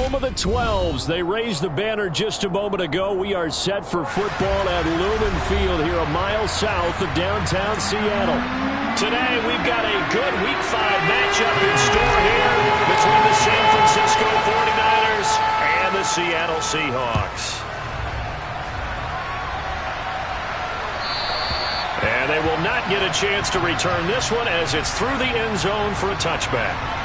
home of the 12s. They raised the banner just a moment ago. We are set for football at Lumen Field here a mile south of downtown Seattle. Today we've got a good Week 5 matchup in store here between the San Francisco 49ers and the Seattle Seahawks. And they will not get a chance to return this one as it's through the end zone for a touchback.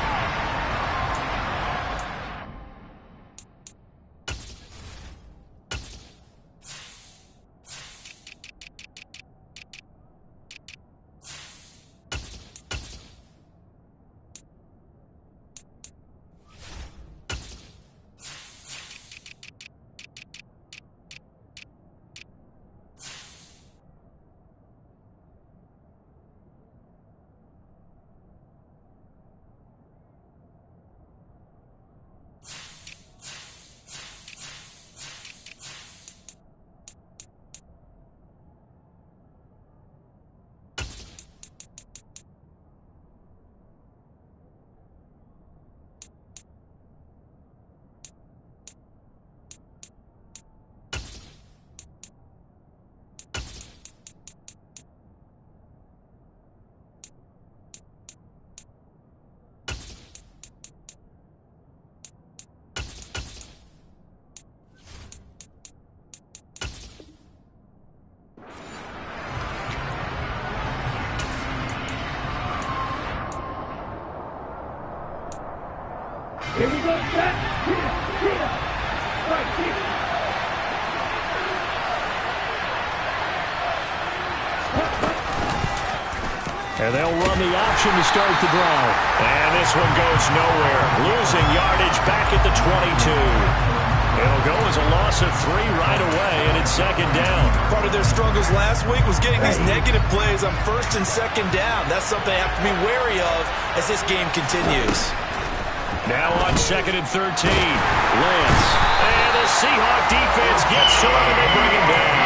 Here we go, set. Right, kick. And they'll run the option to start the drive. And this one goes nowhere. Losing yardage back at the 22. It'll go as a loss of 3 right away, and it's second down. Part of their struggles last week was getting these negative plays on first and second down. That's something they have to be wary of as this game continues. Now on second and 13, Lance. And the Seahawk defense gets to him, and they bring him down.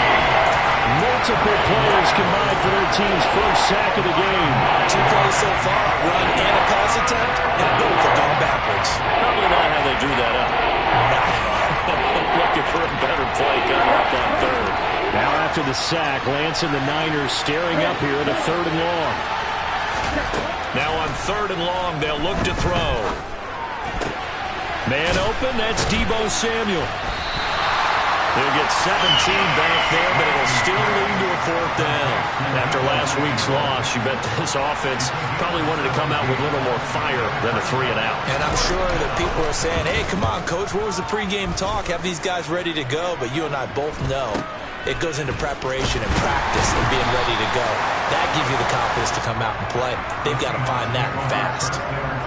Multiple players combined for their team's first sack of the game. 2 plays so far, a run and a pass attempt, and both have gone backwards. Probably not how they drew that up. Not at all. Looking for a better play coming up on third. Now after the sack, Lance and the Niners staring up here at a 3rd and long. Now on 3rd and long, they'll look to throw. Man open, that's Deebo Samuel. He'll get 17 back there, but it'll still lead to a 4th down. After last week's loss, you bet this offense probably wanted to come out with a little more fire than a 3 and out. And I'm sure that people are saying, hey, come on, Coach, what was the pregame talk? Have these guys ready to go? But you and I both know it goes into preparation and practice and being ready to go. That gives you the confidence to come out and play. They've got to find that fast.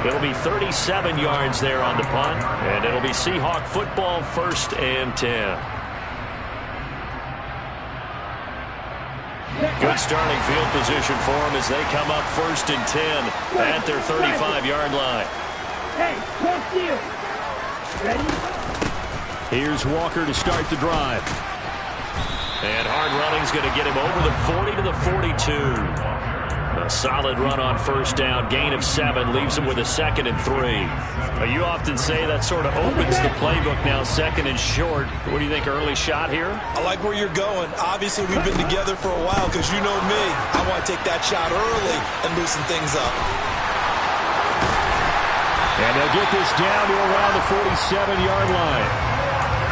It'll be 37 yards there on the punt, and it'll be Seahawk football 1st and 10. Good starting field position for them as they come up 1st and 10 at their 35-yard line. Hey, close deal. Ready? Here's Walker to start the drive. And hard running's going to get him over the 40 to the 42. A solid run on 1st down. Gain of 7 leaves him with a 2nd and 3. You often say that sort of opens the playbook now, 2nd and short. What do you think, early shot here? I like where you're going. Obviously, we've been together for a while because you know me. I want to take that shot early and loosen things up. And they'll get this down to around the 47-yard line.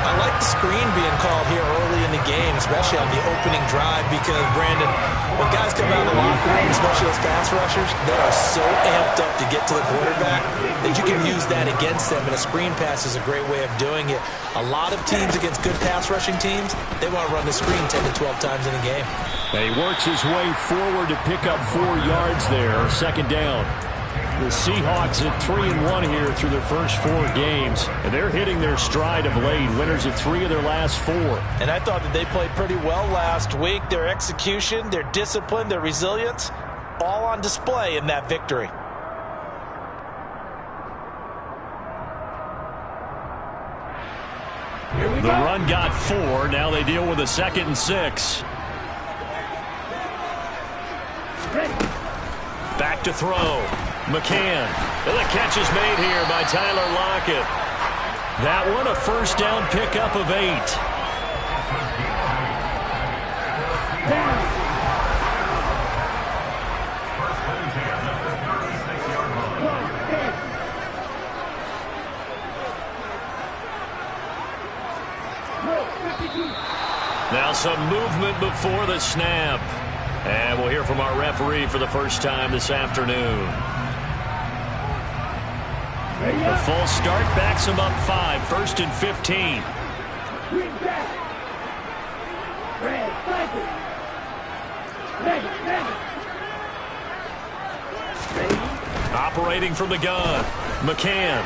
I like the screen being called here early in the game, especially on the opening drive, because, Brandon, when guys come out of the locker room, especially those pass rushers, they are so amped up to get to the quarterback that you can use that against them, and a screen pass is a great way of doing it. A lot of teams against good pass rushing teams, they want to run the screen 10 to 12 times in a game. And he works his way forward to pick up 4 yards there, 2nd down. The Seahawks at 3-1 here through their first 4 games, and they're hitting their stride of late, winners of 3 of their last 4. And I thought that they played pretty well last week. Their execution, their discipline, their resilience, all on display in that victory. The run got 4. Now they deal with a 2nd and 6. Back to throw. McCann. And the catch is made here by Tyler Lockett. That one a first down pickup of 8. Now some movement before the snap. And we'll hear from our referee for the first time this afternoon. The full start backs him up 5, 1st and 15. Operating from the gun, McCann.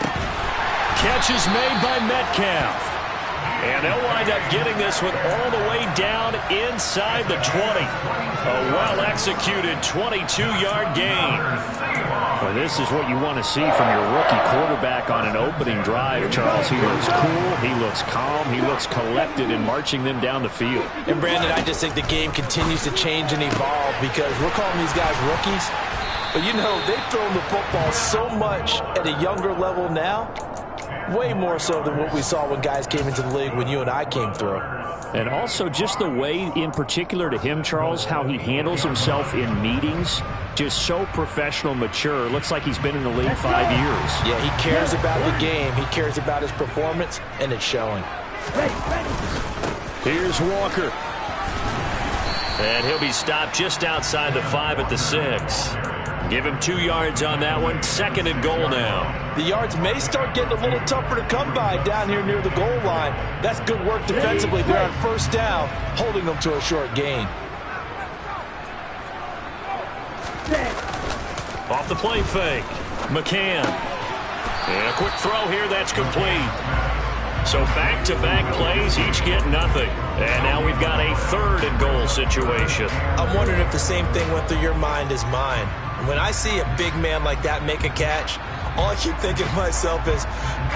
Catch is made by Metcalf. And they'll wind up getting this one all the way down inside the 20. A well-executed 22-yard gain. Well, this is what you want to see from your rookie quarterback on an opening drive, Charles. He looks cool, he looks calm, he looks collected in marching them down the field. And, Brandon, I just think the game continues to change and evolve because we're calling these guys rookies. But, you know, they've thrown the football so much at a younger level now. Way more so than what we saw when guys came into the league when you and I came through. And also just the way, in particular to him, Charles, how he handles himself in meetings. Just so professional, mature. Looks like he's been in the league 5 years. Yeah, he cares about the game. He cares about his performance, and it's showing. Here's Walker. And he'll be stopped just outside the 5 at the 6. Give him 2 yards on that one. 2nd and goal now. The yards may start getting a little tougher to come by down here near the goal line. That's good work defensively there on 1st down, holding them to a short gain. Off the play fake. McCann. And a quick throw here that's complete. So back-to-back plays, each get nothing. And now we've got a 3rd and goal situation. I'm wondering if the same thing went through your mind as mine. When I see a big man like that make a catch, all I keep thinking to myself is,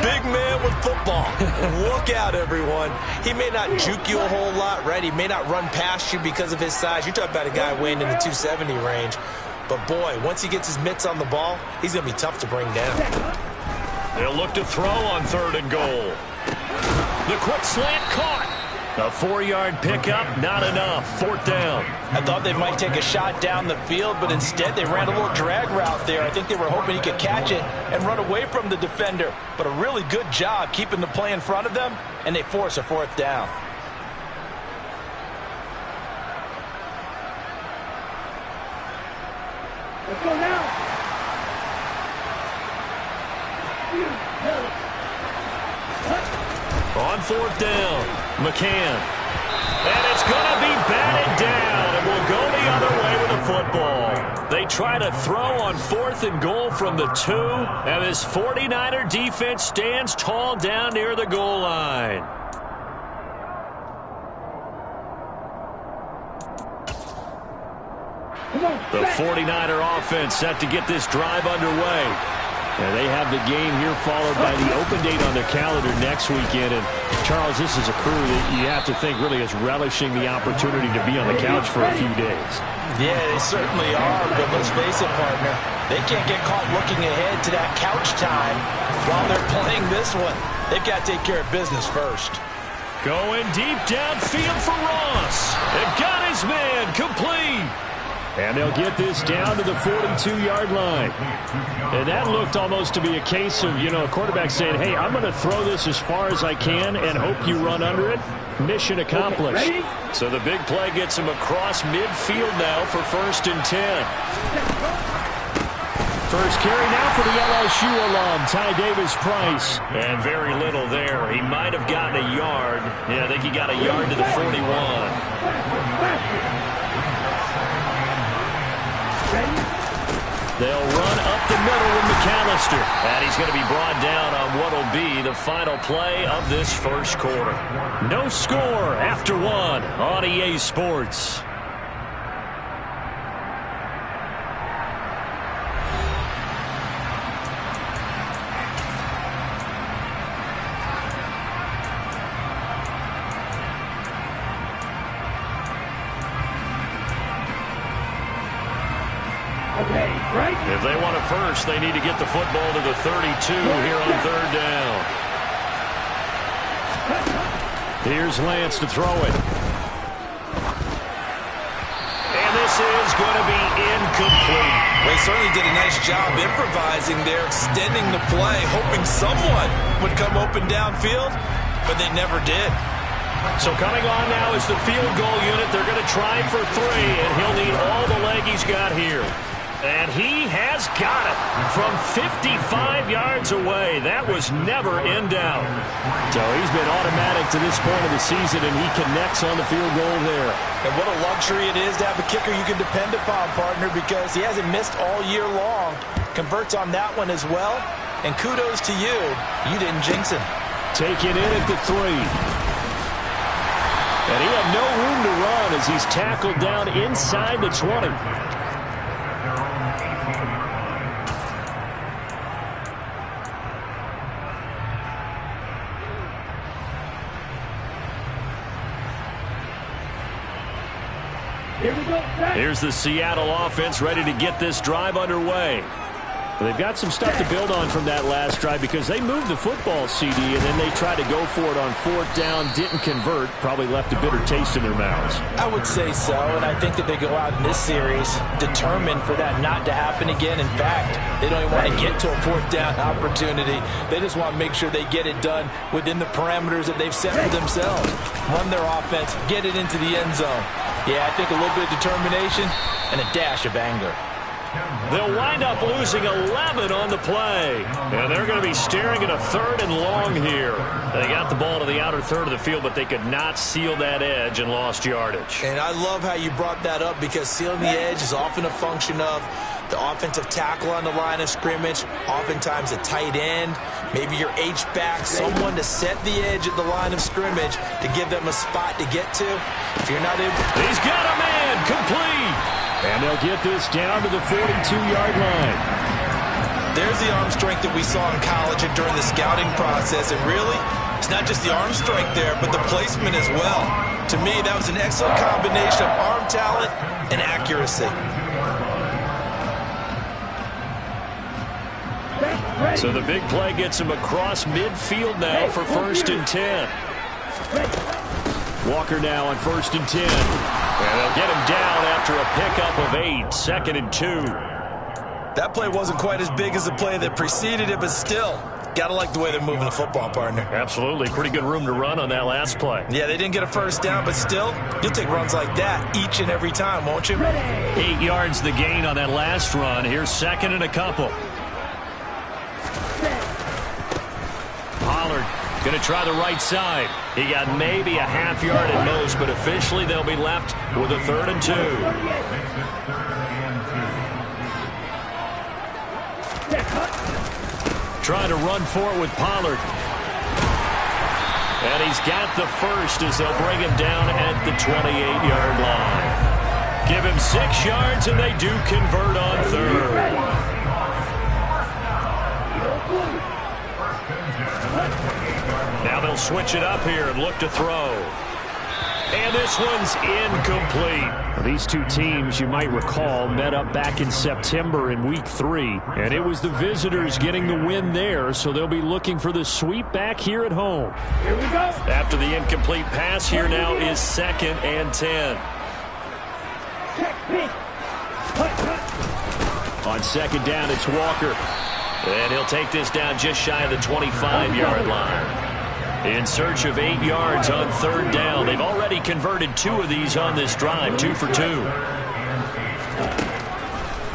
big man with football. Look out, everyone. He may not juke you a whole lot, right? He may not run past you because of his size. You're talking about a guy weighing in the 270 range. But, boy, once he gets his mitts on the ball, he's going to be tough to bring down. They'll look to throw on 3rd and goal. The quick slant caught. A 4-yard pickup, not enough. 4th down. I thought they might take a shot down the field, but instead they ran a little drag route there. I think they were hoping he could catch it and run away from the defender. But a really good job keeping the play in front of them, and they force a 4th down. Let's go now. On 4th down, McCann. And it's going to be batted down, and we'll go the other way with the football. They try to throw on 4th and goal from the 2, and this 49er defense stands tall down near the goal line. The 49er offense set to get this drive underway. And they have the game here followed by the open date on their calendar next weekend. And, Charles, this is a crew that you have to think really is relishing the opportunity to be on the couch for a few days. Yeah, they certainly are, but let's face it, partner. They can't get caught looking ahead to that couch time while they're playing this one. They've got to take care of business first. Going deep downfield for Ross. And got his man complete. And they'll get this down to the 42-yard line. And that looked almost to be a case of, a quarterback saying, hey, I'm going to throw this as far as I can and hope you run under it. Mission accomplished. So the big play gets him across midfield now for 1st and 10. First carry now for the LSU alum, Ty Davis-Price. And very little there. He might have gotten a yard. Yeah, I think he got a yard to the 41. They'll run up the middle with McAllister. And he's going to be brought down on what will be the final play of this first quarter. No score after 1 on EA Sports. If they want it first, they need to get the football to the 32 here on 3rd down. Here's Lance to throw it. And this is going to be incomplete. They certainly did a nice job improvising there, extending the play, hoping someone would come open downfield, but they never did. So coming on now is the field goal unit. They're going to try for 3, and he'll need all the leg he's got here. And he has got it from 55 yards away. That was never in doubt. So he's been automatic to this point of the season, and he connects on the field goal there. And what a luxury it is to have a kicker you can depend upon, partner, because he hasn't missed all year long. Converts on that one as well. And kudos to you. You didn't jinx him. Taking in at the 3. And he had no room to run as he's tackled down inside the 20. Here we go. Here's the Seattle offense ready to get this drive underway. They've got some stuff to build on from that last drive because they moved the football, CD, and then they tried to go for it on 4th down, didn't convert, probably left a bitter taste in their mouths. I would say so, and I think that they go out in this series determined for that not to happen again. In fact, they don't even want to get to a 4th down opportunity. They just want to make sure they get it done within the parameters that they've set for themselves. Run their offense, get it into the end zone. Yeah, I think a little bit of determination and a dash of anger. They'll wind up losing 11 on the play. And they're going to be staring at a 3rd and long here. They got the ball to the outer third of the field, but they could not seal that edge and lost yardage. And I love how you brought that up because sealing the edge is often a function of the offensive tackle on the line of scrimmage, oftentimes a tight end, maybe your H-back, someone to set the edge at the line of scrimmage to give them a spot to get to. If you're not able... He's got a man, complete. And they'll get this down to the 42-yard line. There's the arm strength that we saw in college and during the scouting process. And really, it's not just the arm strength there, but the placement as well. To me, that was an excellent combination of arm talent and accuracy. So the big play gets him across midfield now for 1st and 10. Walker now on 1st and 10. And they'll get him down after a pickup of 8, 2nd and 2. That play wasn't quite as big as the play that preceded it, but still, gotta like the way they're moving the football, partner. Absolutely. Pretty good room to run on that last play. Yeah, they didn't get a 1st down, but still, you'll take runs like that each and every time, won't you? 8 yards the gain on that last run. Here's 2nd and a couple. Pollard going to try the right side. He got maybe a half yard at most, but officially they'll be left with a 3rd and 2. Trying to run for it with Pollard. And he's got the first as they'll bring him down at the 28-yard line. Give him 6 yards, and they do convert on 3rd. Now they'll switch it up here and look to throw. And this one's incomplete. These two teams, you might recall, met up back in September in Week 3. And it was the visitors getting the win there, so they'll be looking for the sweep back here at home. Here we go. After the incomplete pass, here now is 2nd and 10. On 2nd down, it's Walker. And he'll take this down just shy of the 25-yard line. In search of 8 yards on 3rd down. They've already converted 2 of these on this drive, 2 for 2.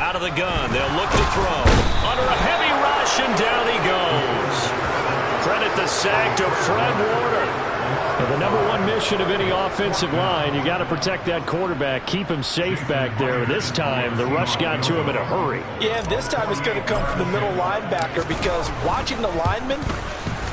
Out of the gun, they'll look to throw. Under a heavy rush, and down he goes. Credit the sack to Fred Warner. And the #1 mission of any offensive line, you got to protect that quarterback, keep him safe back there. This time, the rush got to him in a hurry. Yeah, this time it's going to come from the middle linebacker because watching the lineman,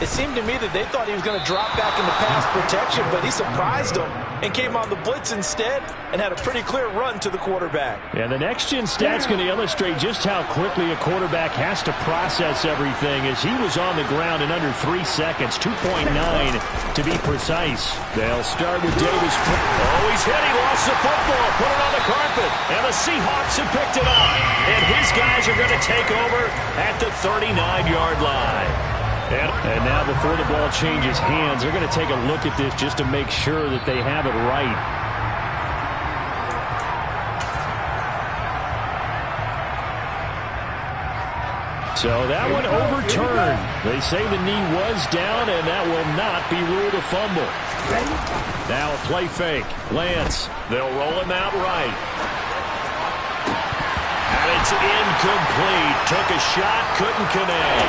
it seemed to me that they thought he was going to drop back into pass protection, but he surprised them and came on the blitz instead and had a pretty clear run to the quarterback. Yeah, the next-gen stat's going to illustrate just how quickly a quarterback has to process everything as he was on the ground in under 3 seconds, 2.9 to be precise. They'll start with Davis. Oh, he's hit. He lost the football. Put it on the carpet. And the Seahawks have picked it up. And his guys are going to take over at the 39-yard line. And now before the ball changes hands, they're going to take a look at this just to make sure that they have it right. So that one overturned. They say the knee was down, and that will not be ruled a fumble. Now a play fake. Lance, they'll roll him out right. And it's incomplete. Took a shot, couldn't connect.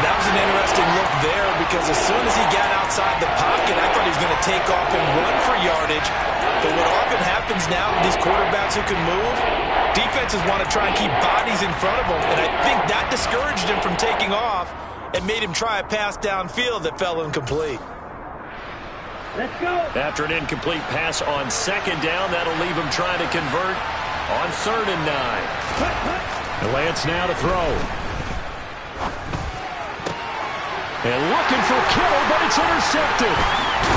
That was an interesting look there because as soon as he got outside the pocket, I thought he was going to take off and run for yardage. But what often happens now with these quarterbacks who can move, defenses want to try and keep bodies in front of them, and I think that discouraged him from taking off and made him try a pass downfield that fell incomplete. Let's go. After an incomplete pass on second down, that'll leave him trying to convert on 3rd and 9. Lance now to throw. And looking for Kittle, but it's intercepted.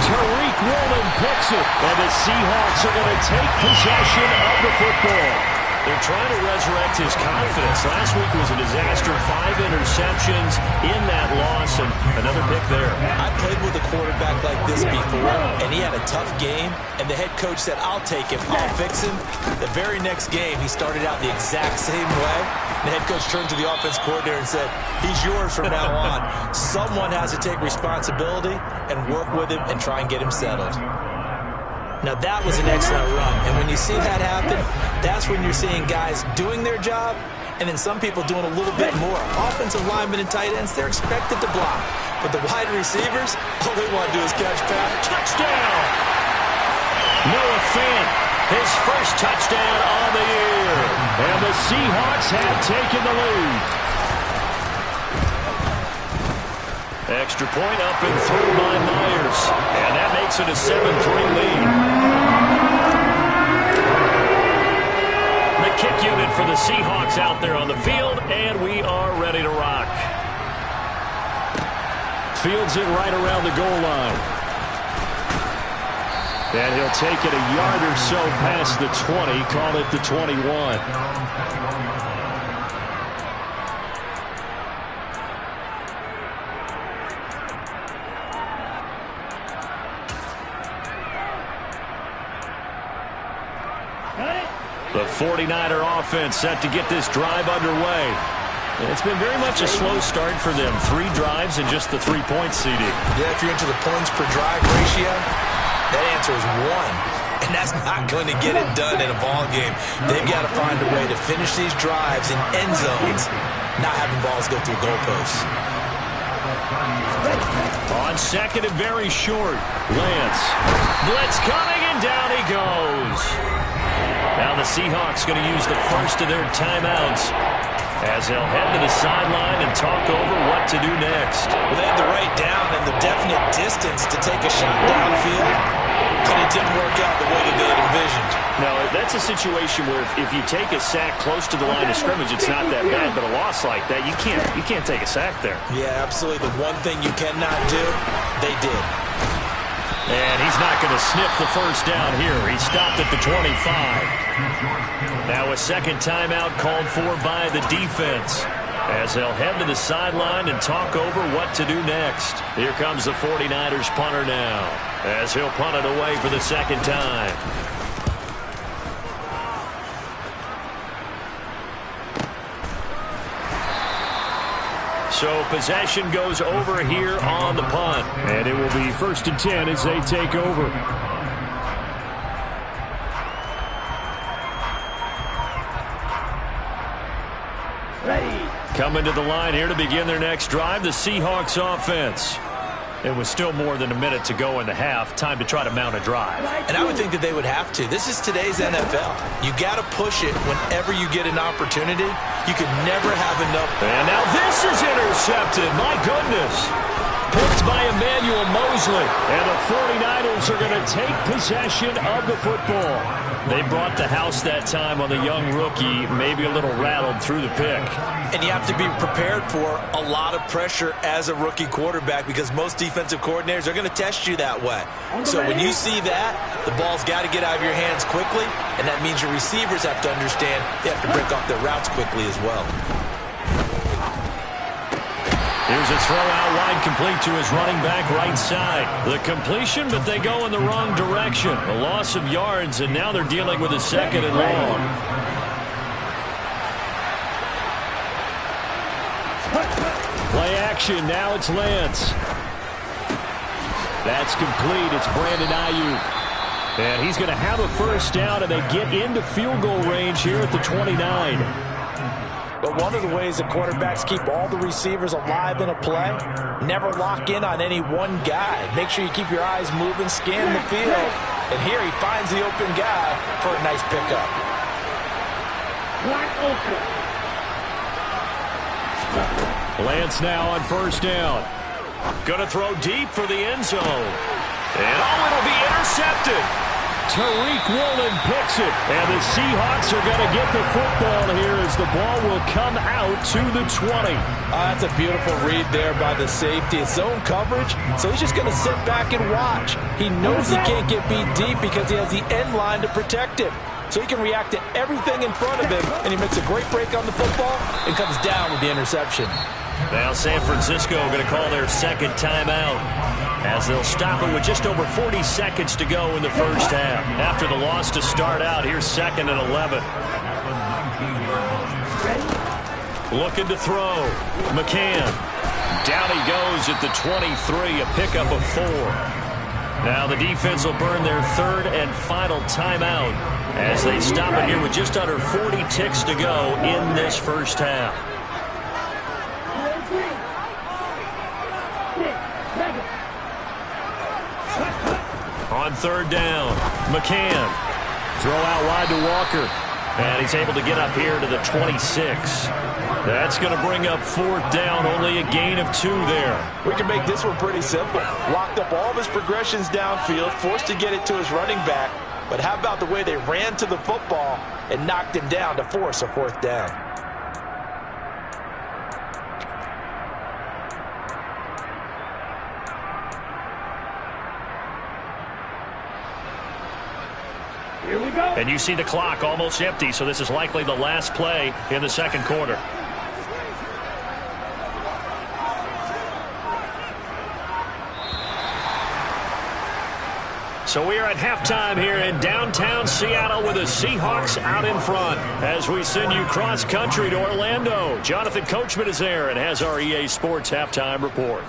Tariq Woolen picks it, and the Seahawks are going to take possession of the football. They're trying to resurrect his confidence. Last week was a disaster. 5 interceptions in that loss, and another pick there. I played with a quarterback like this before, and he had a tough game, and the head coach said, I'll take him, I'll fix him. The very next game, he started out the exact same way. The head coach turned to the offense coordinator and said, he's yours from now on. Someone has to take responsibility and work with him and try and get him settled. Now, that was an excellent run. And when you see that happen, that's when you're seeing guys doing their job and then some people doing a little bit more. Offensive linemen and tight ends, they're expected to block. But the wide receivers, all they want to do is catch pass. Touchdown! Noah Fant, his first touchdown on the year. And the Seahawks have taken the lead. Extra point up and through by Myers. And that makes it a 7-3 lead. The kick unit for the Seahawks out there on the field, and we are ready to rock. Fields it right around the goal line. And he'll take it a yard or so past the 20, call it the 21. The 49er offense set to get this drive underway. It's been very much a slow start for them. 3 drives and just the 3-point CD. Yeah, if you're into the points per drive ratio, that answer is 1. And that's not going to get it done in a ball game. They've got to find a way to finish these drives in end zones, not having balls go through goalposts. On second and very short, Lance. Blitz coming, and down he goes. Now the Seahawks going to use the first of their timeouts as they'll head to the sideline and talk over what to do next. Well, they had the right down and the definite distance to take a shot downfield, but it didn't work out the way that they had envisioned. No, that's a situation where if you take a sack close to the line of scrimmage, it's not that bad, but a loss like that, you can't take a sack there. Yeah, absolutely. The one thing you cannot do, they did. And he's not going to sniff the first down here. He stopped at the 25. Now a second timeout called for by the defense as they'll head to the sideline and talk over what to do next. Here comes the 49ers punter now as he'll punt it away for the second time. So possession goes over here on the punt. And it will be 1st and 10 as they take over. Ready. Coming to the line here to begin their next drive, the Seahawks offense. It was still more than a minute to go in the half. Time to try to mount a drive. And I would think that they would have to. This is today's NFL. You got to push it whenever you get an opportunity. You can never have enough. And now this is intercepted. My goodness. Picked by Emmanuel Mosley. And the 49ers are going to take possession of the football. They brought the house that time on the young rookie, maybe a little rattled through the pick. And you have to be prepared for a lot of pressure as a rookie quarterback because most defensive coordinators are going to test you that way. So when you see that, the ball's got to get out of your hands quickly, and that means your receivers have to understand they have to break off their routes quickly as well. Here's Here's a throw out wide, complete to his running back right side. The completion, but they go in the wrong direction. A loss of yards, and now they're dealing with a 2nd and long. Play action, now it's Lance. That's complete, it's Brandon Ayuk. And he's going to have a first down, and they get into field goal range here at the 29. But one of the ways that quarterbacks keep all the receivers alive in a play, never lock in on any one guy. Make sure you keep your eyes moving, scan the field. And here he finds the open guy for a nice pickup. Lance now on first down. Going to throw deep for the end zone. And it'll be intercepted. Tariq Woolen picks it. And the Seahawks are going to get the football here as the ball will come out to the 20. That's a beautiful read there by the safety. It's zone coverage, so he's just going to sit back and watch. He knows he can't get beat deep because he has the end line to protect him. So he can react to everything in front of him, and he makes a great break on the football and comes down with the interception. Now San Francisco going to call their second timeout as they'll stop it with just over 40 seconds to go in the first half. After the loss to start out, here's 2nd and 11. Looking to throw. McCann. Down he goes at the 23, a pickup of 4. Now the defense will burn their 3rd and final timeout as they stop it here with just under 40 ticks to go in this first half. On 3rd down, McCann. Throw out wide to Walker. And he's able to get up here to the 26. That's going to bring up 4th down, only a gain of 2 there. We can make this one pretty simple. Locked up all of his progressions downfield, forced to get it to his running back. But how about the way they ran to the football and knocked him down to force a 4th down? Here we go. And you see the clock almost empty, so this is likely the last play in the second quarter. So we are at halftime here in downtown Seattle with the Seahawks out in front. As we send you cross-country to Orlando, Jonathan Coachman is there and has our EA Sports halftime report.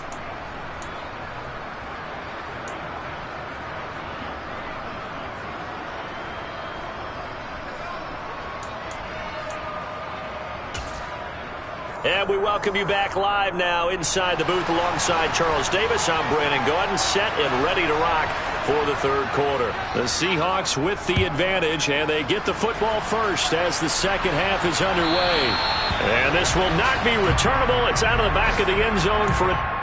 And we welcome you back live now inside the booth alongside Charles Davis. I'm Brandon Gaudin, set and ready to rock for the third quarter. The Seahawks with the advantage, and they get the football first as the second half is underway. And this will not be returnable. It's out of the back of the end zone for a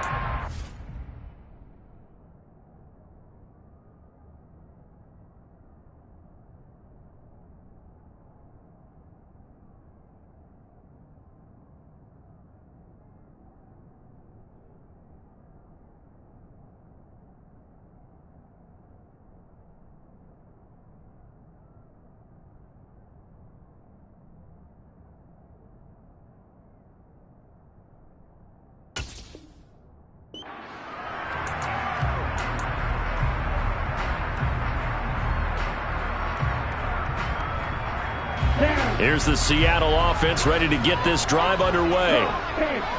Here's the Seattle offense ready to get this drive underway.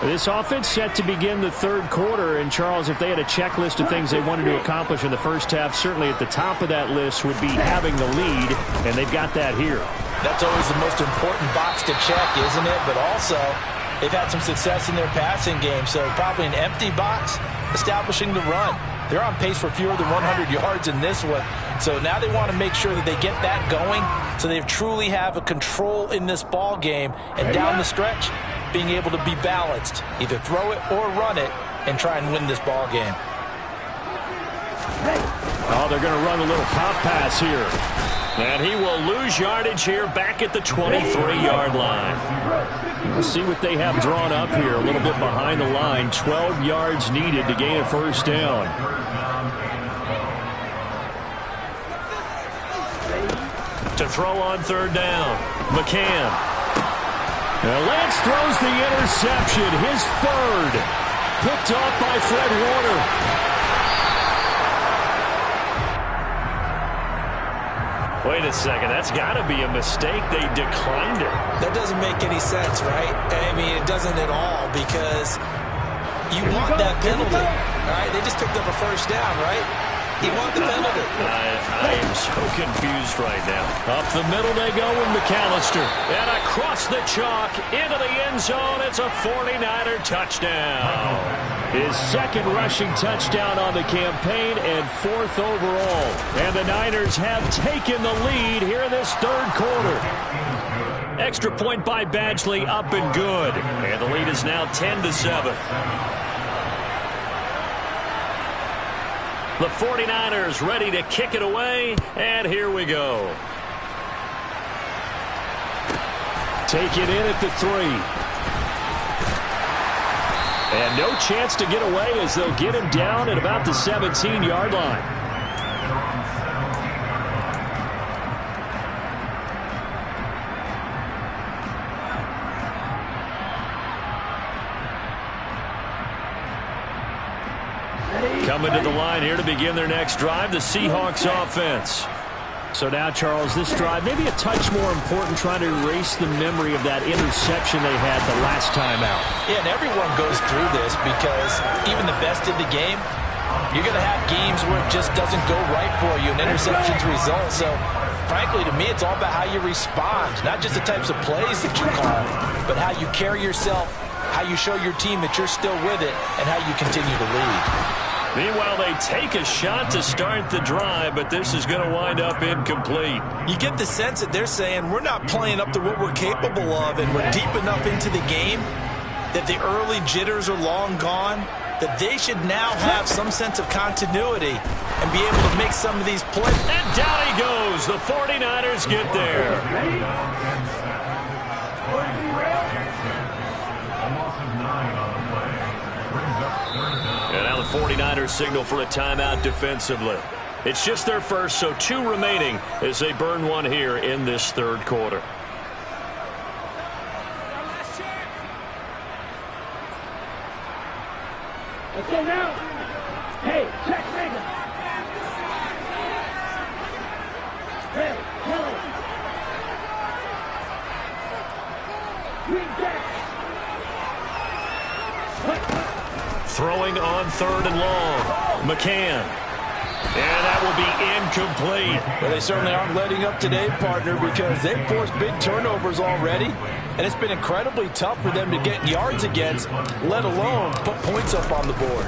This offense set to begin the third quarter. And, Charles, if they had a checklist of things they wanted to accomplish in the first half, certainly at the top of that list would be having the lead, and they've got that here. That's always the most important box to check, isn't it? But also, they've had some success in their passing game, so probably an empty box establishing the run. They're on pace for fewer than 100 yards in this one. So now they want to make sure that they get that going so they truly have a control in this ball game. And down the stretch, being able to be balanced. Either throw it or run it and try and win this ball game. Oh, they're going to run a little pop pass here. And he will lose yardage here back at the 23-yard line. Let's see what they have drawn up here. A little bit behind the line. 12 yards needed to gain a first down. To throw on third down. McCann. Now Lance throws the interception, his third. picked off by Fred Warner. Wait a second, that's got to be a mistake. They declined it. That doesn't make any sense, right? I mean, it doesn't at all, because you want that penalty. All right, they just picked up a first down, right? You want the penalty. I am so confused right now. Up the middle they go with McAllister. And across the chalk into the end zone. It's a 49er touchdown. His second rushing touchdown on the campaign and fourth overall. And the Niners have taken the lead here in this third quarter. Extra point by Badgley, up and good. And the lead is now 10-7. The 49ers ready to kick it away, and here we go. Take it in at the 3. And no chance to get away as they'll get him down at about the 17-yard line. Coming to the line here to begin their next drive, the Seahawks offense. So now, Charles, this drive maybe a touch more important, trying to erase the memory of that interception they had the last time out. Yeah, and everyone goes through this because even the best of the game, you're going to have games where it just doesn't go right for you, and interceptions result. So, frankly, to me, it's all about how you respond, not just the types of plays that you call, but how you carry yourself, how you show your team that you're still with it, and how you continue to lead. Meanwhile, they take a shot to start the drive, but this is going to wind up incomplete. You get the sense that they're saying we're not playing up to what we're capable of, and we're deep enough into the game that the early jitters are long gone, that they should now have some sense of continuity and be able to make some of these plays. And down he goes. The 49ers get there. And now the 49ers signal for a timeout defensively. It's just their first, so 2 remaining as they burn one here in this third quarter. Let's go now. Hey, check Reagan. Hey, Kelly. Green back. Throwing on 3rd and long. McCann. And that will be incomplete. Well, they certainly aren't letting up today, partner, because they've forced big turnovers already, and it's been incredibly tough for them to get yards against, let alone put points up on the board.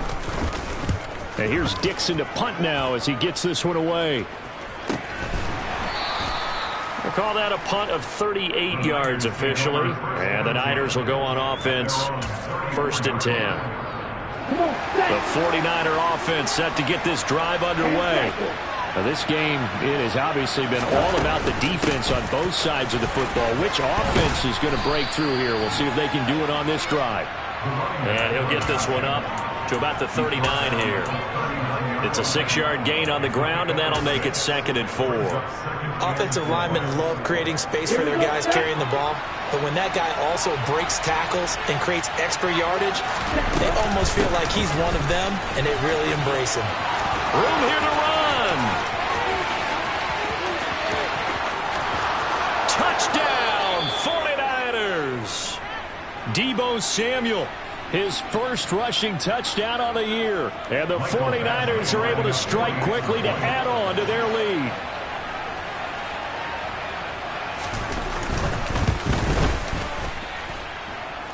And here's Dixon to punt now as he gets this one away. We'll call that a punt of 38 yards officially. And the Niners will go on offense, 1st and 10. The 49er offense set to get this drive underway. Now, this game, it has obviously been all about the defense on both sides of the football. Which offense is going to break through here? We'll see if they can do it on this drive. And he'll get this one up to about the 39 here. It's a 6-yard gain on the ground, and that'll make it 2nd and 4. Offensive linemen love creating space for their guys carrying the ball. But when that guy also breaks tackles and creates extra yardage, they almost feel like he's one of them, and they really embrace him. Room here to run. Touchdown, 49ers. Deebo Samuel, his first rushing touchdown on the year. And the 49ers are able to strike quickly to add on to their lead.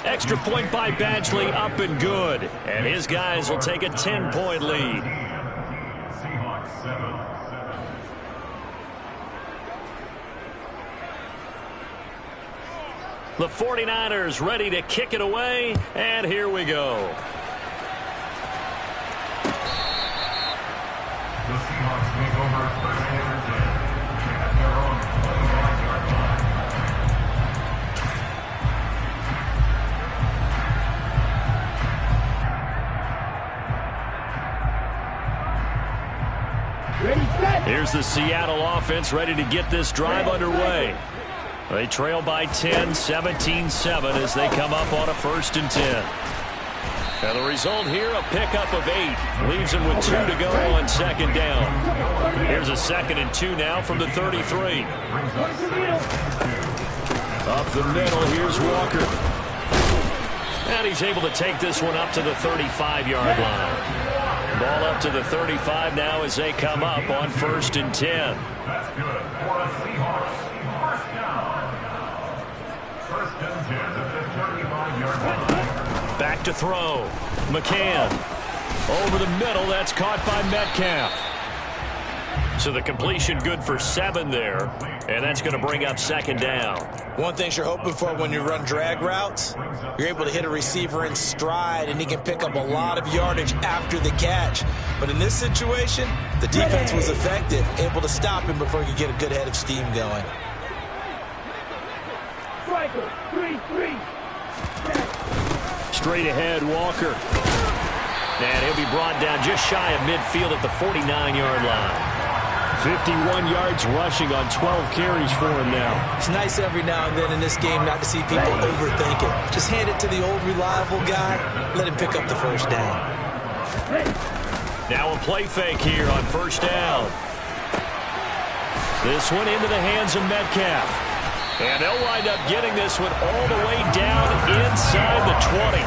Extra point by Badgley, up and good. And his guys will take a 10-point lead. The 49ers ready to kick it away, and here we go. The Seahawks take over 39ers at their own 29-yard line. Here's the Seattle offense ready to get this drive underway. They trail by 10, 17-7 as they come up on a 1st and 10. And the result here, a pickup of 8. Leaves him with 2 to go on second down. Here's a 2nd and 2 now from the 33. Up the middle, here's Walker. And he's able to take this one up to the 35-yard line. Ball up to the 35 now as they come up on 1st and 10. That's good for the Seahawks. First down. 1st and 10 at the 35-yard line. Back to throw. McCann. Over the middle, that's caught by Metcalf. So the completion good for 7 there, and that's going to bring up 2nd down. One thing you're hoping for when you run drag routes, you're able to hit a receiver in stride, and he can pick up a lot of yardage after the catch. But in this situation, the defense was effective, able to stop him before he could get a good head of steam going. Striker, 3-3. Straight ahead, Walker. And he'll be brought down just shy of midfield at the 49-yard line. 51 yards rushing on 12 carries for him now. It's nice every now and then in this game not to see people overthink it. Just hand it to the old reliable guy. Let him pick up the 1st down. Now a play fake here on 1st down. This one into the hands of Metcalf. And they'll wind up getting this one all the way down inside the 20.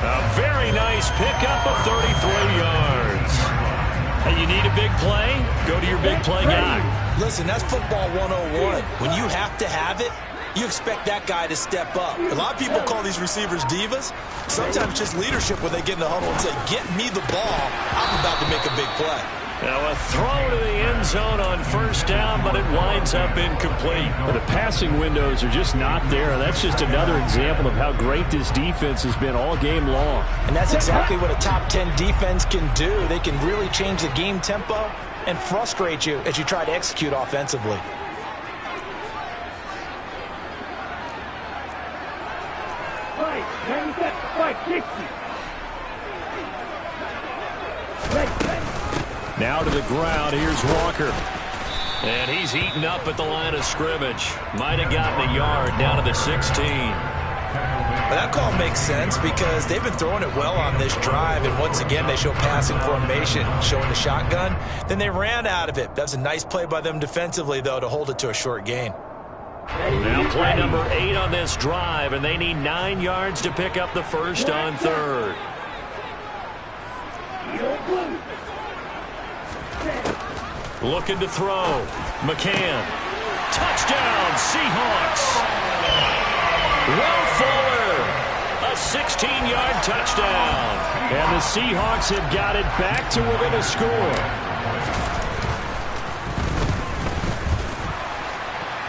A very nice pickup of 33 yards. Hey, you need a big play? Go to your big play guy. Listen, that's football 101. When you have to have it, you expect that guy to step up. A lot of people call these receivers divas. Sometimes just leadership when they get in the huddle and say, get me the ball. I'm about to make a big play. Now a throw to the end zone on 1st down, but it winds up incomplete. Well, the passing windows are just not there. That's just another example of how great this defense has been all game long. And that's exactly what a top 10 defense can do. They can really change the game tempo and frustrate you as you try to execute offensively. Now to the ground, here's Walker. And he's eaten up at the line of scrimmage. Might have gotten a yard down to the 16. Well, that call makes sense because they've been throwing it well on this drive, and once again they show passing formation, showing the shotgun. Then they ran out of it. That's a nice play by them defensively, though, to hold it to a short gain. Now play number 8 on this drive, and they need 9 yards to pick up the 1st on 3rd. Looking to throw. McCann. Touchdown, Seahawks. Will Fuller. A 16-yard touchdown. And the Seahawks have got it back to within a score.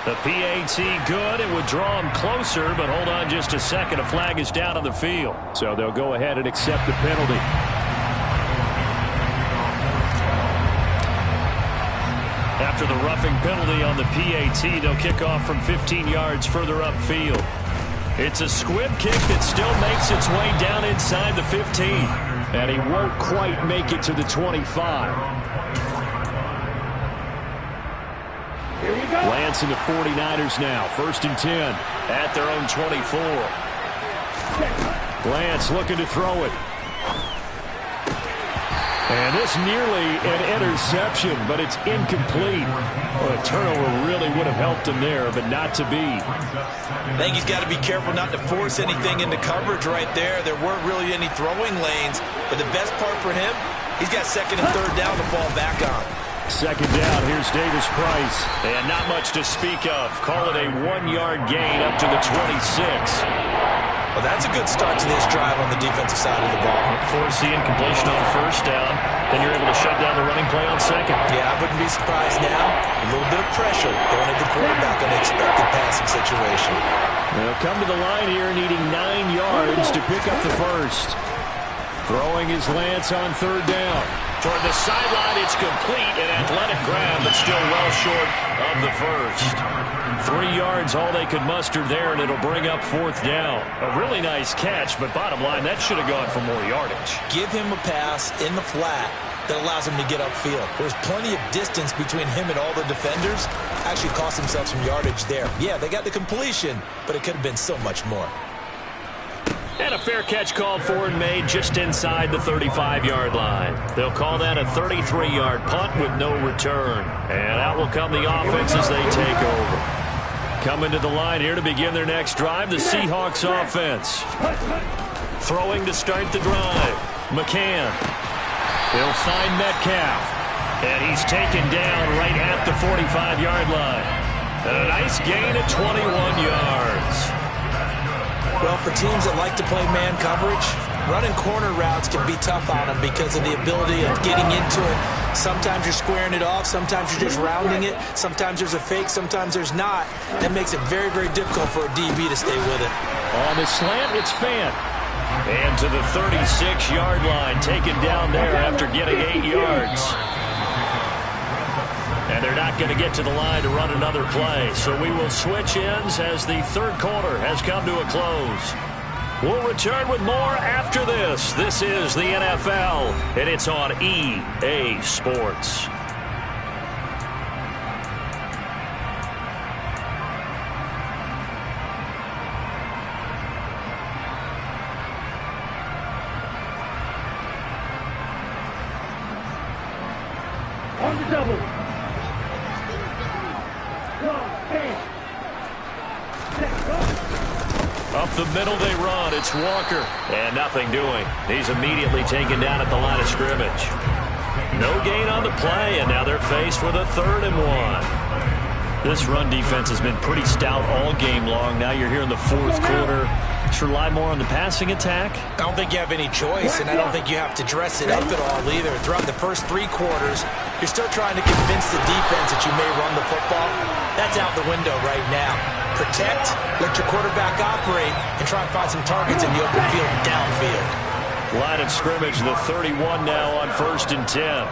The PAT good. It would draw him closer, but hold on just a second. A flag is down on the field. So they'll go ahead and accept the penalty. After the roughing penalty on the PAT, they'll kick off from 15 yards further upfield. It's a squib kick that still makes its way down inside the 15. And he won't quite make it to the 25. Lance and the 49ers now. 1st and 10 at their own 24. Lance looking to throw it. And this nearly an interception, but it's incomplete. Well, a turnover really would have helped him there, but not to be. I think he's got to be careful not to force anything into coverage right there. There weren't really any throwing lanes, but the best part for him, he's got 2nd and 3rd down to fall back on. 2nd down, here's Davis Price. And not much to speak of. Call it a 1-yard gain up to the 26. Well, that's a good start to this drive on the defensive side of the ball. Force the incompletion on 1st down. Then you're able to shut down the running play on 2nd. Yeah, I wouldn't be surprised now. A little bit of pressure going at the quarterback in an expected passing situation. They'll come to the line here needing 9 yards to pick up the 1st. Throwing his Lance on 3rd down. Toward the sideline, it's complete. An athletic grab, but still well short of the 1st. 3 yards, all they could muster there, and it'll bring up 4th down. A really nice catch, but bottom line, that should have gone for more yardage. Give him a pass in the flat that allows him to get upfield. There's plenty of distance between him and all the defenders. Actually cost himself some yardage there. Yeah, they got the completion, but it could have been so much more. And a fair catch called for and made just inside the 35-yard line. They'll call that a 33-yard punt with no return. And out will come the offense as they take over. Coming to the line here to begin their next drive, the Seahawks offense. Throwing to start the drive. McCann. He'll find Metcalf. And he's taken down right at the 45-yard line. A nice gain of 21 yards. Well, for teams that like to play man coverage, running corner routes can be tough on them because of the ability of getting into it. Sometimes you're squaring it off. Sometimes you're just rounding it. Sometimes there's a fake. Sometimes there's not. That makes it very, very difficult for a DB to stay with it. On the slant, it's Fant. And to the 36-yard line, taken down there after getting 8 yards. And they're not going to get to the line to run another play. So we will switch ends as the third quarter has come to a close. We'll return with more after this. This is the NFL, and it's on EA Sports. On the double. Up the middle they run. It's Walker. And nothing doing. He's immediately taken down at the line of scrimmage. No gain on the play, and now they're faced with a 3rd and 1. This run defense has been pretty stout all game long. Now you're here in the fourth quarter. Should rely more on the passing attack. I don't think you have any choice, and I don't think you have to dress it up at all either. Throughout the first 3 quarters, you're still trying to convince the defense that you may run the football. That's out the window right now. Protect, let your quarterback operate, and try and find some targets in the open field downfield. Line of scrimmage, the 31 now on 1st and 10.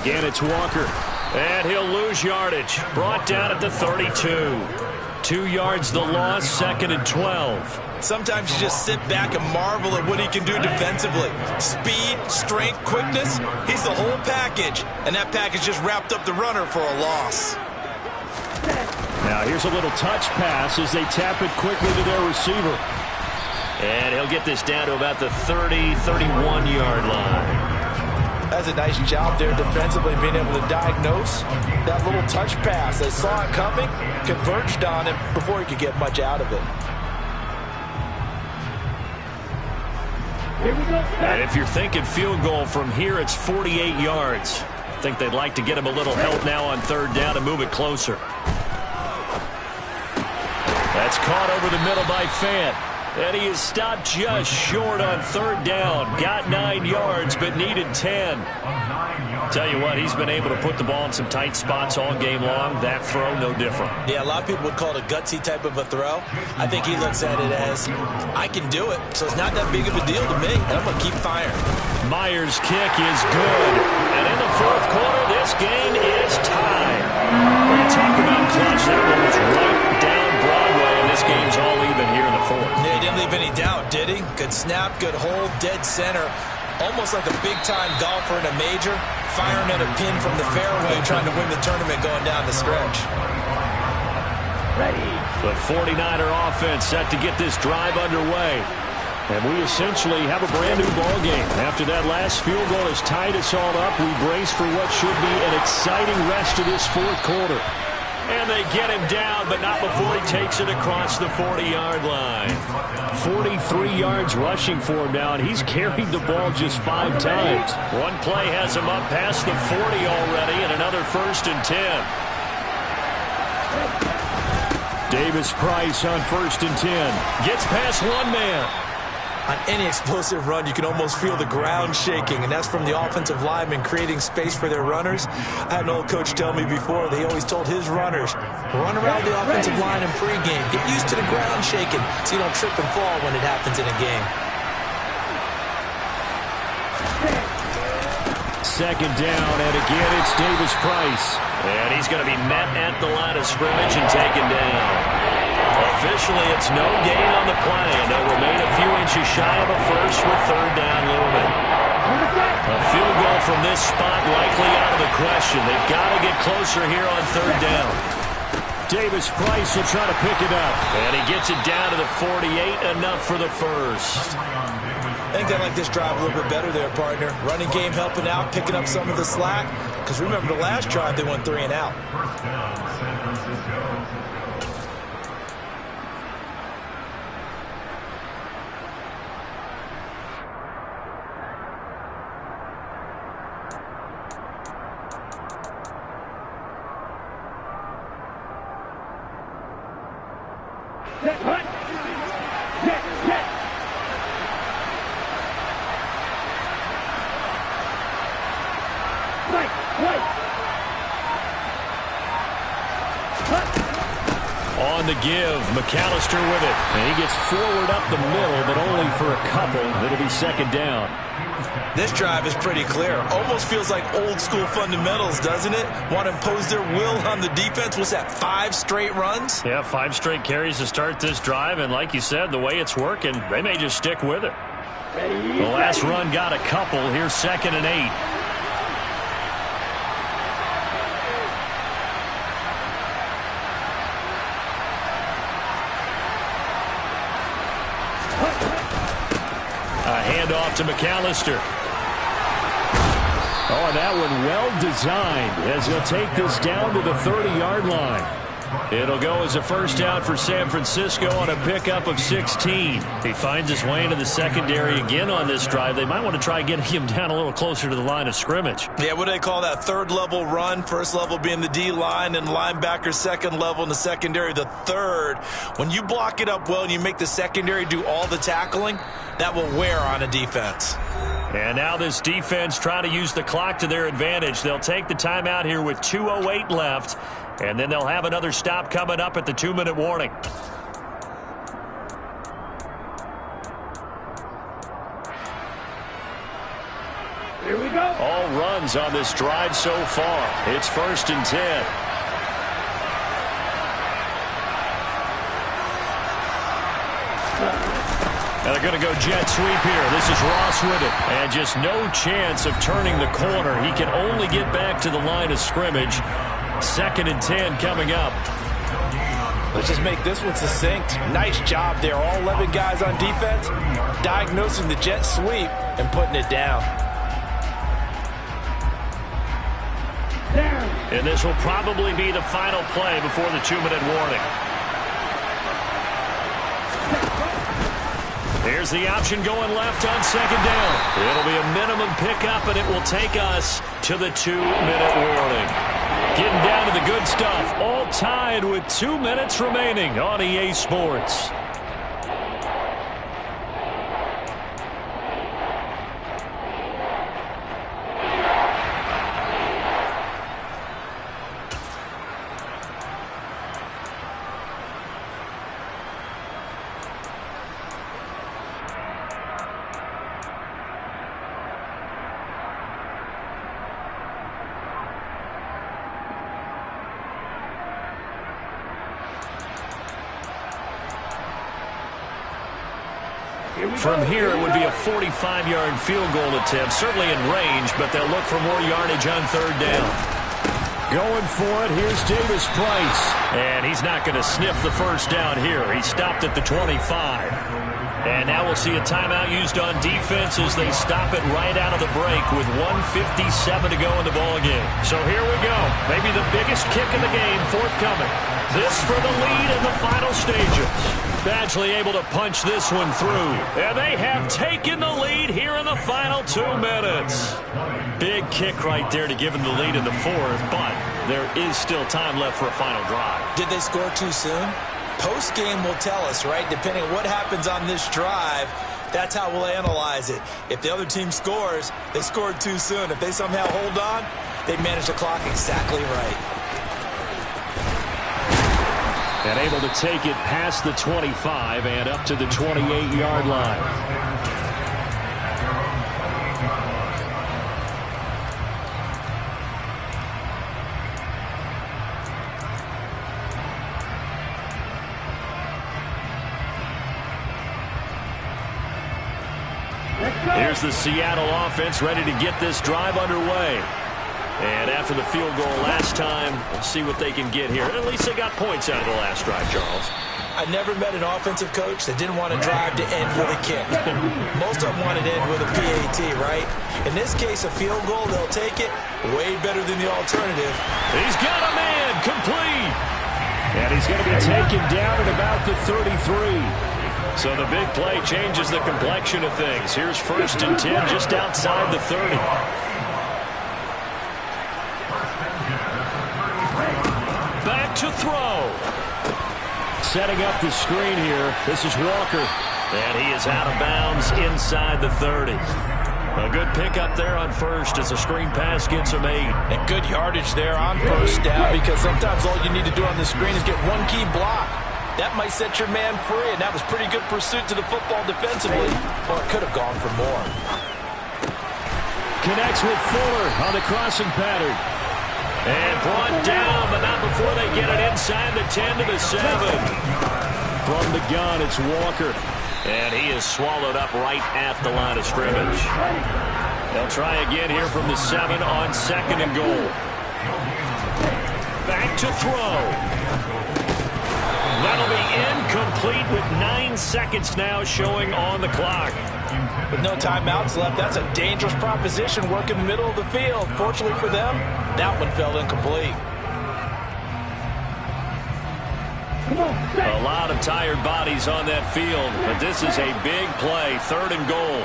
Again, it's Walker. And he'll lose yardage. Brought down at the 32. 2 yards the loss, 2nd and 12. Sometimes you just sit back and marvel at what he can do defensively. Speed, strength, quickness, he's the whole package. And that package just wrapped up the runner for a loss. Now here's a little touch pass as they tap it quickly to their receiver. And he'll get this down to about the 30, 31-yard line. That's a nice job there defensively, being able to diagnose that little touch pass. They saw it coming, converged on him before he could get much out of it. Here we go. And if you're thinking field goal from here, it's 48 yards. I think they'd like to get him a little help now on 3rd down and move it closer. That's caught over the middle by Fant. And he is stopped just short on 3rd down. Got 9 yards, but needed 10. Tell you what, he's been able to put the ball in some tight spots all game long. That throw, no different. Yeah, a lot of people would call it a gutsy type of a throw. I think he looks at it as, I can do it, so it's not that big of a deal to me, and I'm going to keep firing. Myers' kick is good. And in the fourth quarter, this game is tied. When you talk about clutch, that one was right down Broadway, and this game's all even here in the fourth. Yeah, he didn't leave any doubt, did he? Good snap, good hold, dead center. Almost like a big-time golfer in a major, firing at a pin from the fairway, trying to win the tournament going down the stretch. Ready. The 49er offense set to get this drive underway. And we essentially have a brand-new ball game. After that last field goal has tied us all up, we brace for what should be an exciting rest of this fourth quarter. And they get him down, but not before he takes it across the 40-yard line. 43 yards rushing for him now, and he's carried the ball just 5 times. One play has him up past the 40 already, and another 1st and 10. Davis-Price on 1st and 10. Gets past one man. On any explosive run, you can almost feel the ground shaking, and that's from the offensive linemen creating space for their runners. I had an old coach tell me before, they always told his runners, run around the offensive line in pregame. Get used to the ground shaking so you don't trip and fall when it happens in a game. 2nd down, and again it's Davis-Price. And he's going to be met at the line of scrimmage and taken down. Officially, it's no gain on the play, and they'll remain a few inches shy of a first with 3rd down looming. A field goal from this spot likely out of the question. They've got to get closer here on third down. Davis Price will try to pick it up. And he gets it down to the 48, enough for the first. I think they like this drive a little bit better there, partner. Running game helping out, picking up some of the slack. Because remember, the last drive they went 3 and out. First down, San Francisco. Set, hunt. Set, set. Right, right. Hunt. On the give, McAllister with it. And he gets forward up the middle, but only for a couple. It'll be second down. This drive is pretty clear. Almost feels like old school fundamentals, doesn't it? Want to impose their will on the defense. What's that, 5 straight runs? Yeah, 5 straight carries to start this drive. And like you said, the way it's working, they may just stick with it. Ready, The last run got a couple. Here's 2nd and 8. A handoff to McAllister. Oh, and that one well designed as he'll take this down to the 30-yard line. It'll go as a first down for San Francisco on a pickup of 16. He finds his way into the secondary again on this drive. They might want to try getting him down a little closer to the line of scrimmage. Yeah, what do they call that? Third level run. First level being the D-line and linebacker. Second level in the secondary, the third. When you block it up well and you make the secondary do all the tackling, that will wear on a defense. And now this defense trying to use the clock to their advantage. They'll take the timeout here with 2:08 left. And then they'll have another stop coming up at the 2-minute warning. Here we go. All runs on this drive so far. It's 1st and 10. And they're going to go jet sweep here. This is Ross with it. And just no chance of turning the corner. He can only get back to the line of scrimmage. 2nd and 10 coming up. Let's just make this one succinct. Nice job there. All 11 guys on defense diagnosing the jet sweep and putting it down. Down. And this will probably be the final play before the 2-minute warning. Here's the option going left on 2nd down. It'll be a minimum pickup, and it will take us to the 2-minute warning. Getting down to the good stuff, all tied with 2 minutes remaining on EA Sports. From here, it would be a 45-yard field goal attempt, certainly in range, but they'll look for more yardage on 3rd down. Going for it, here's Davis Price. And he's not going to sniff the first down here. He stopped at the 25. And now we'll see a timeout used on defense as they stop it right out of the break with 1:57 to go in the ballgame. So here we go. Maybe the biggest kick of the game forthcoming. This for the lead in the final stages. Badgley able to punch this one through. And they have taken the lead here in the final 2 minutes. Big kick right there to give them the lead in the 4th, but there is still time left for a final drive. Did they score too soon? Post-game will tell us, right? Depending on what happens on this drive, that's how we'll analyze it. If the other team scores, they scored too soon. If they somehow hold on, they manage the clock exactly right. And able to take it past the 25 and up to the 28-yard line. here's the Seattle offense ready to get this drive underway. And after the field goal last time, we'll see what they can get here. At least they got points out of the last drive, Charles. I never met an offensive coach that didn't want to drive to end with a kick. Most of them wanted to end with a PAT, right? In this case, a field goal, they'll take it. Way better than the alternative. He's got a man complete. And he's going to be taken down at about the 33. So the big play changes the complexion of things. Here's 1st and 10 just outside the 30. Back to throw. Setting up the screen here. This is Walker. And he is out of bounds inside the 30. A good pickup there on first as a screen pass gets him 8. And good yardage there on first down, because sometimes all you need to do on the screen is get one key block. That might set your man free, and that was pretty good pursuit to the football defensively. Or it could have gone for more. Connects with Fuller on the crossing pattern. And brought down, but not before they get it inside the 10 to the 7. From the gun, it's Walker. And he is swallowed up right at the line of scrimmage. They'll try again here from the 7 on 2nd and goal. Back to throw. That'll be incomplete with 9 seconds now showing on the clock. With no timeouts left, that's a dangerous proposition. Work in the middle of the field. Fortunately for them, that one fell incomplete. A lot of tired bodies on that field, but this is a big play. 3rd and goal.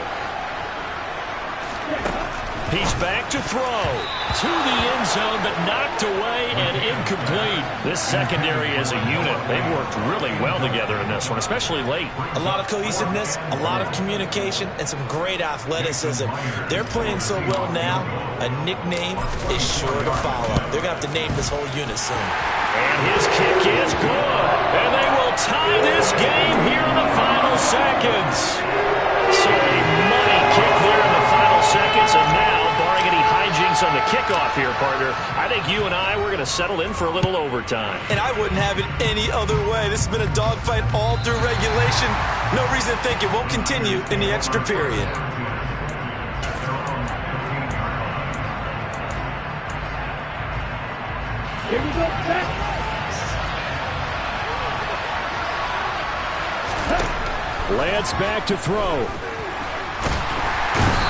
He's back to throw. To the end zone, but knocked away and incomplete. This secondary as a unit, they've worked really well together in this one, especially late. A lot of cohesiveness, a lot of communication, and some great athleticism. They're playing so well now, a nickname is sure to follow. They're going to have to name this whole unit soon. And his kick is good. And they will tie this game here in the final seconds. So a money kick there in the final seconds. And now, barring any hijinks on the kickoff here, partner, I think you and I, we're going to settle in for a little overtime. And I wouldn't have it any other way. This has been a dogfight all through regulation. No reason to think it won't continue in the extra period. Here we go, set. Lance back to throw.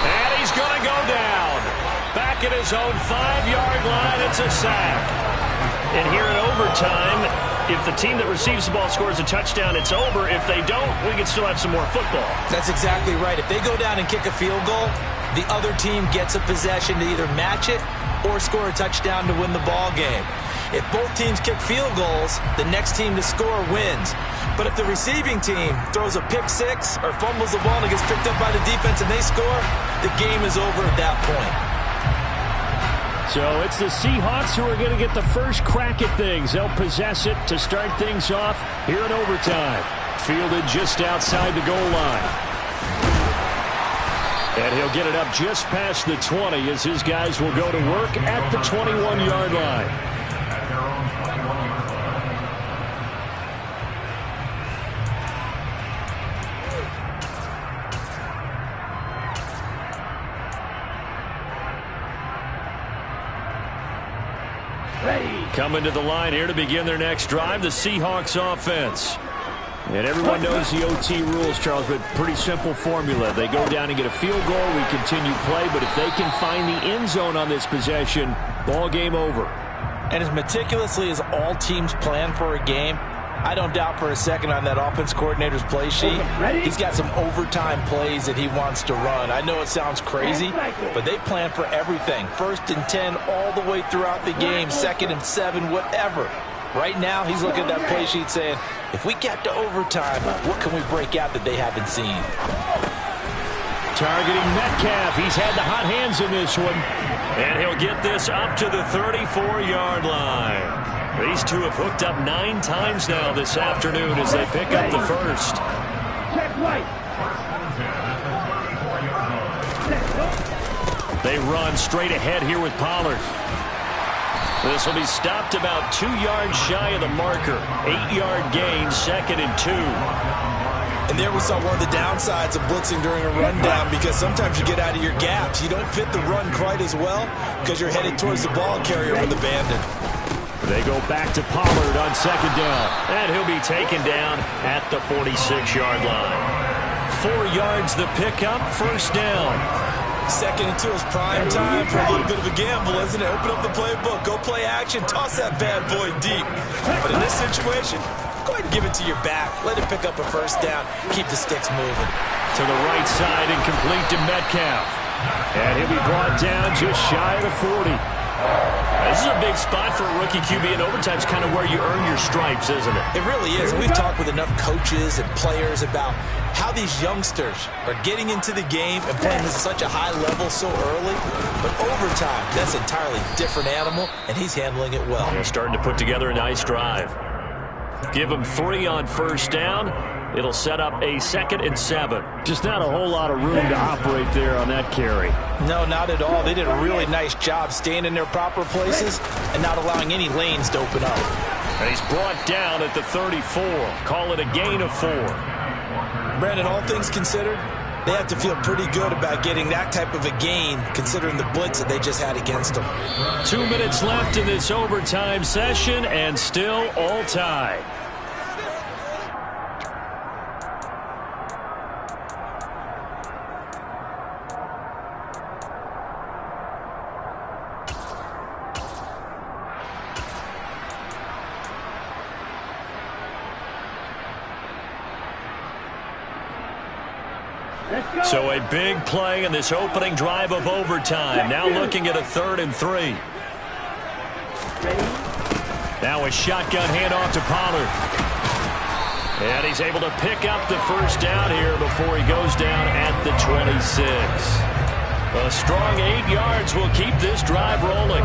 And he's going to go down. Back at his own 5-yard line, it's a sack. And here in overtime, if the team that receives the ball scores a touchdown, it's over. If they don't, we can still have some more football. That's exactly right. If they go down and kick a field goal, the other team gets a possession to either match it or score a touchdown to win the ball game. If both teams kick field goals, the next team to score wins. But if the receiving team throws a pick six or fumbles the ball and it gets picked up by the defense and they score, the game is over at that point. So it's the Seahawks who are going to get the first crack at things. They'll possess it to start things off here in overtime. Fielded just outside the goal line. And he'll get it up just past the 20 as his guys will go to work at the 21-yard line. Coming to the line here to begin their next drive, the Seahawks offense. And everyone knows the OT rules, Charles, but pretty simple formula. They go down and get a field goal, we continue play, but if they can find the end zone on this possession, ball game over. And as meticulously as all teams plan for a game, I don't doubt for a second on that offense coordinator's play sheet, he's got some overtime plays that he wants to run. I know it sounds crazy, but they plan for everything. 1st and 10 all the way throughout the game, 2nd and 7, whatever. Right now, he's looking at that play sheet saying, if we get to overtime, what can we break out that they haven't seen? Targeting Metcalf. He's had the hot hands in this one. And he'll get this up to the 34-yard line. These two have hooked up 9 times now this afternoon as they pick up the first. Check right. They run straight ahead here with Pollard. This will be stopped about 2 yards shy of the marker. 8-yard gain, 2nd and 2. And And there we saw one of the downsides of blitzing during a rundown, because sometimes you get out of your gaps. You don't fit the run quite as well because you're headed towards the ball carrier with abandon. They go back to Pollard on second down. And he'll be taken down at the 46-yard line. 4 yards the pickup, first down. Second and 2 is prime time for a little bit of a gamble, isn't it? Open up the playbook, go play action, toss that bad boy deep. But in this situation, go ahead and give it to your back. Let it pick up a first down. Keep the sticks moving. To the right side and complete to Metcalf. And he'll be brought down just shy of the 40. This is a big spot for a rookie QB, and overtime's kind of where you earn your stripes, isn't it? It really is. We've talked with enough coaches and players about how these youngsters are getting into the game and playing at such a high level so early. But overtime, that's an entirely different animal, and he's handling it well. They're starting to put together a nice drive. Give him 3 on first down. It'll set up a 2nd and 7. Just not a whole lot of room to operate there on that carry. No, not at all. They did a really nice job staying in their proper places and not allowing any lanes to open up. And he's brought down at the 34. Call it a gain of 4. Brandon, all things considered, they have to feel pretty good about getting that type of a gain, considering the blitz that they just had against them. 2 minutes left in this overtime session, and still all tied. So a big play in this opening drive of overtime. Now looking at a 3rd and 3. Now a shotgun handoff to Pollard. And he's able to pick up the first down here before he goes down at the 26. A strong 8 yards will keep this drive rolling.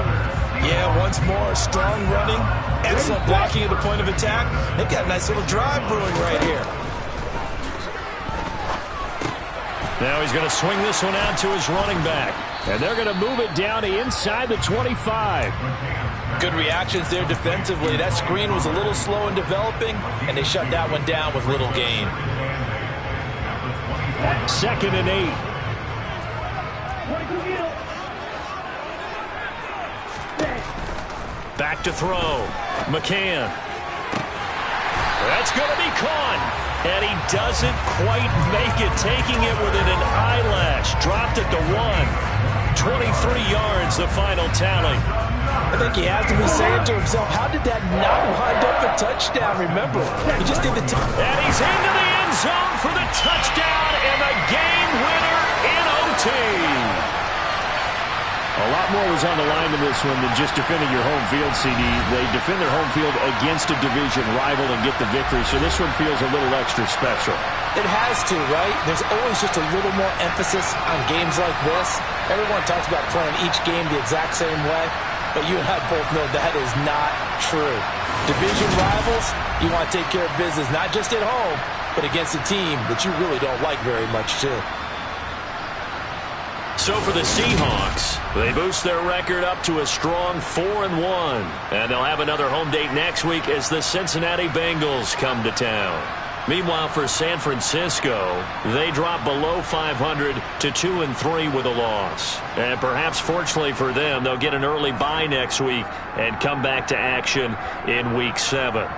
Yeah, once more, strong running, excellent blocking at the point of attack. They've got a nice little drive brewing right here. Now he's going to swing this one out to his running back. And they're going to move it down to inside the 25. Good reactions there defensively. That screen was a little slow in developing, and they shut that one down with little gain. 2nd and 8. Back to throw. McCann. That's going to be caught. And he doesn't quite make it, taking it within an eyelash. Dropped at the 1. 23 yards, the final tally. I think he has to be saying to himself, how did that not wind up a touchdown? Remember, he just did the and he's into the end zone for the touchdown and the game winner in OT. A lot more was on the line in this one than just defending your home field, CD. They defend their home field against a division rival and get the victory, so this one feels a little extra special. It has to, right? There's always just a little more emphasis on games like this. Everyone talks about playing each game the exact same way, but you and I both know that is not true. Division rivals, you want to take care of business not just at home, but against a team that you really don't like very much, too. So for the Seahawks, they boost their record up to a strong 4-1. And they'll have another home date next week as the Cincinnati Bengals come to town. Meanwhile, for San Francisco, they drop below 500 to 2-3 with a loss. And perhaps fortunately for them, they'll get an early bye next week and come back to action in Week 7.